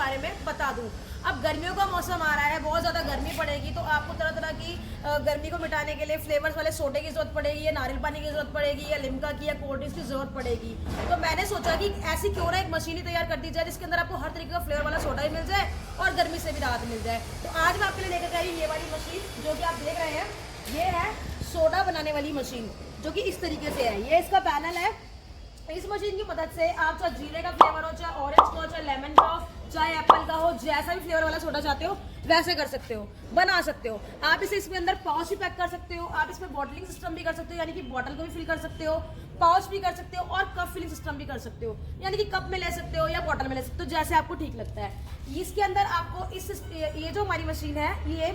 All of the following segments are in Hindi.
बारे में बता दूं। अब गर्मियों का मौसम आ रहा है, बहुत ज़्यादा गर्मी पड़ेगी, तो आपको तरह तरह की गर्मी को मिटाने के लिए फ्लेवर्स वाले सोडे की ज़रूरत पड़ेगी, या नारियल पानी की ज़रूरत पड़ेगी, या लिम्का की या कोल्ड ड्रिंक्स की ज़रूरत पड़ेगी। तो मैंने सोचा कि ऐसी क्यों ना एक मशीन ही तैयार कर दी जाए जिसके अंदर आपको हर तरीके का फ्लेवर वाला सोडा ही मिल जाए और गर्मी से भी राहत मिल जाए। तो आज मैं आपके लिए लेकर आई ये वाली मशीन जो कि आप देख रहे हैं। ये है सोडा बनाने वाली मशीन जो कि इस तरीके से है। ये इसका पैनल है। इस मशीन की मदद से आप चाहे जीरे का फ्लेवर हो, चाहे ऑरेंज का हो, चाहे लेमन का हो, चाहे एप्पल का हो, जैसा भी फ्लेवर वाला सोडा चाहते हो वैसे कर सकते हो, बना सकते हो। आप इसे इसमें अंदर पाउच भी पैक कर सकते हो, आप इसमें बॉटलिंग सिस्टम भी कर सकते हो, यानी कि बॉटल को भी फिल कर सकते हो, पाउच भी कर सकते हो और कप फिलिंग सिस्टम भी कर सकते हो, यानी कि कप में ले सकते हो या बॉटल में ले सकते हो, जैसे आपको ठीक लगता है। इसके अंदर आपको ये जो हमारी मशीन है ये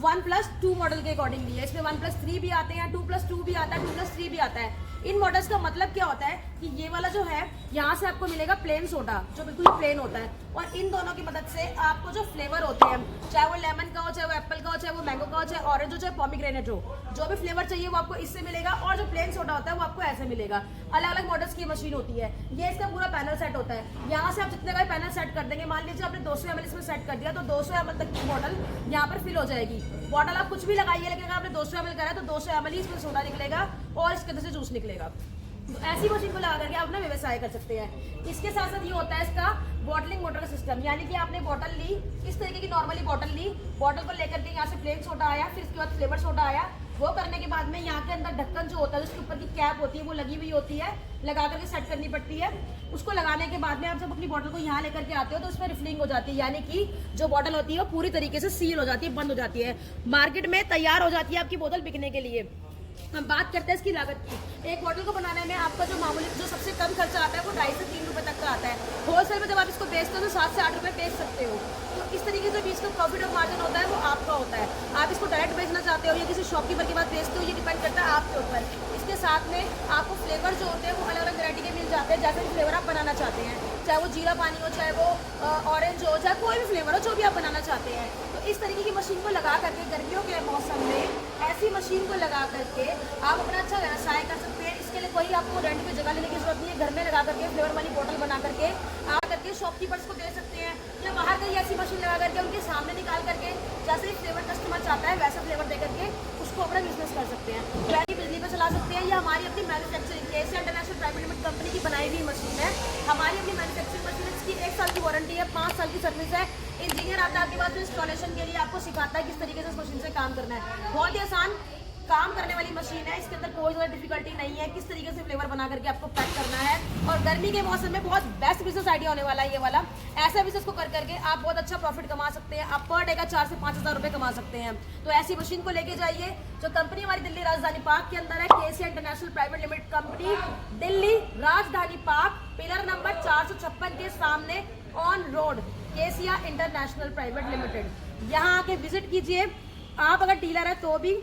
1+2 मॉडल के अकॉर्डिंगली है। इसमें 1+3 भी आते हैं, 2+2 भी आता है, 2+3 भी आता है। इन मॉडल्स का मतलब क्या होता है कि ये वाला जो है यहाँ से आपको मिलेगा प्लेन सोडा जो बिल्कुल प्लेन होता है, और इन दोनों की मदद से आपको जो फ्लेवर होते हैं, चाहे वो लेमन का हो, चाहे वो एप्पल का हो, चाहे वो मैंगो का हो, चाहे ऑरेंज हो, चाहे पॉमीग्रेनेट हो, जो भी फ्लेवर चाहिए वो आपको इससे मिलेगा, और जो प्लेन सोडा होता है वो आपको ऐसे मिलेगा। अलग अलग मॉडल्स की मशीन होती है। ये इसका पूरा पैनल सेट होता है। यहाँ से आप जितने का पैनल सेट कर देंगे, मान लीजिए आपने 200 ml इसमें सेट कर दिया तो 200 ml तक की बॉटल यहाँ पर फिल हो जाएगी। बॉटल आप कुछ भी लगाइए, लेकिन अगर आपने 200 ml करा है तो 200 ml ही इसमें सोडा निकलेगा और इसके अंदर से जूस निकलेगा। तो ऐसी मशीन को लगा करके आप अपना व्यवसाय कर सकते हैं। इसके साथ साथ ये होता है इसका बॉटलिंग मोटर का सिस्टम, यानी कि आपने बॉटल ली, इस तरीके की नॉर्मली बॉटल ली, बॉटल को लेकर के यहाँ से प्लेन सोडा आया, फिर इसके बाद फ्लेवर सोडा आया। वो करने के बाद में यहाँ के अंदर ढक्कन जो होता है, उसके ऊपर की कैप होती है वो लगी हुई होती है, लगा करके सेट करनी पड़ती है। उसको लगाने के बाद में आप जब अपनी बॉटल को यहाँ लेकर के आते हो तो उसमें रिफिलिंग हो जाती है, यानी कि जो बॉटल होती है वो पूरी तरीके से सील हो जाती है, बंद हो जाती है, मार्केट में तैयार हो जाती है आपकी बोतल बिकने के लिए। हम बात करते हैं इसकी लागत की। एक बॉटल को बनाने में आपका जो मामूली जो सबसे कम खर्चा आता है वो 2.5 से 3 रुपए तक का आता है। होलसेल में जब आप इसको बेचते हो तो 7 से 8 रुपए बेच सकते हो। तो इस तरीके से बीच का प्रॉफिट और मार्जिन होता है वो आपका होता है। आप इसको डायरेक्ट बेचना चाहते हो या किसी शॉपकीपर के पास बेचते हो, ये डिपेंड करता है आपके ऊपर। इसके साथ में आपको फ्लेवर जो होते हैं वो अलग अलग वैरायटी के मिल जाते हैं, जैसे भी फ्लेवर आप बनाना चाहते हैं, चाहे वो जीरा पानी हो, चाहे वो ऑरेंज हो, चाहे कोई भी फ्लेवर हो जो भी आप बनाना चाहते हैं। तो इस तरीके की मशीन को लगा करके गर्मियों के मौसम में ऐसी मशीन को लगा करके आप अपना अच्छा व्यवसाय कर सकते हैं। इसके लिए कोई आपको रेंट पे जगह लेने की जरूरत नहीं है। घर में लगा करके फ्लेवर वाली बोतल बना करके आ करके शॉपकीपर्स को दे सकते हैं, या बाहर कहीं ऐसी मशीन लगा करके उनके सामने निकाल करके जैसे ही फ्लेवर कस्टमर चाहता है वैसा फ्लेवर दे करके उसको अपना बिजनेस कर सकते हैं। वैसे बिजली पर चला सकते हैं। या हमारी अपनी मैन्युफैक्चरिंग केसिया इंटरनेशनल प्राइवेट लिमिटेड कंपनी की बनाई हुई मशीन है। हमारी अपनी मैन्युफैक्चरिंग मशीन है, इसकी 1 साल की वारंटी है, 5 साल की सर्विस है। इंजीनियर आता है आपके पास इंस्टॉलेशन के लिए, आपको सिखाता है किस तरीके से इस मशीन से काम करना है। बहुत ही आसान काम करने वाली मशीन है। इसके अंदर कोई ज़्यादा डिफिकल्टी नहीं है। किस तरीके से फ्लेवर बना करके आपको पैक करना है, और गर्मी के मौसम में बहुत बेस्ट बिजनेस आइडिया होने वाला है ये वाला। ऐसा बिजनेस को कर करके आप बहुत अच्छा प्रॉफिट कमा सकते हैं। आप पर डे का 4 से 5 हज़ार रुपये कमा सकते हैं। तो ऐसी मशीन को लेके जाइए। जो कंपनी हमारी दिल्ली राजधानी पार्क के अंदर है, केसिया international private limited company, Delhi राजधानी पार्क, पिलर नंबर 456 के सामने ऑन रोड, केसिया इंटरनेशनल प्राइवेट लिमिटेड। यहाँ आके विजिट कीजिए। आप अगर डीलर है तो भी,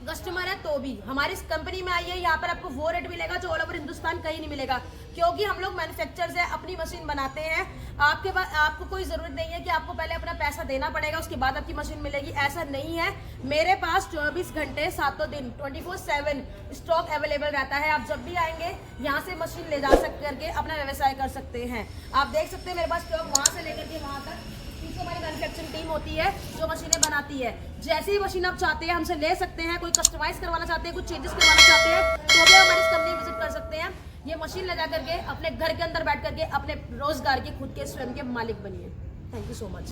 कस्टमर है तो भी हमारी इस कंपनी में आइए। यहाँ पर आपको वो रेट मिलेगा जो ऑल ओवर हिंदुस्तान कहीं नहीं मिलेगा, क्योंकि हम लोग मैन्युफैक्चरर्स हैं, अपनी मशीन बनाते हैं। आपके पास आपको कोई ज़रूरत नहीं है कि आपको पहले अपना पैसा देना पड़ेगा उसके बाद आपकी मशीन मिलेगी, ऐसा नहीं है। मेरे पास 24 घंटे 7 दिन 24/7 स्टॉक अवेलेबल रहता है। आप जब भी आएंगे यहाँ से मशीन ले जा करके अपना व्यवसाय कर सकते हैं। आप देख सकते हैं मेरे पास स्टॉक वहाँ से लेकर के वहाँ तक हमारी मैन्युफैक्चरिंग टीम होती है जो मशीनें बनाती है। जैसी ही मशीन आप चाहते हैं हमसे ले सकते हैं। कोई कस्टमाइज करवाना चाहते हैं, कुछ चेंजेस करवाना चाहते हैं तो भी हमारी इस कंपनी विजिट कर सकते हैं। ये मशीन लगा करके अपने घर के अंदर बैठ करके अपने रोजगार के खुद के स्वयं के मालिक बनिए। Thank you so much.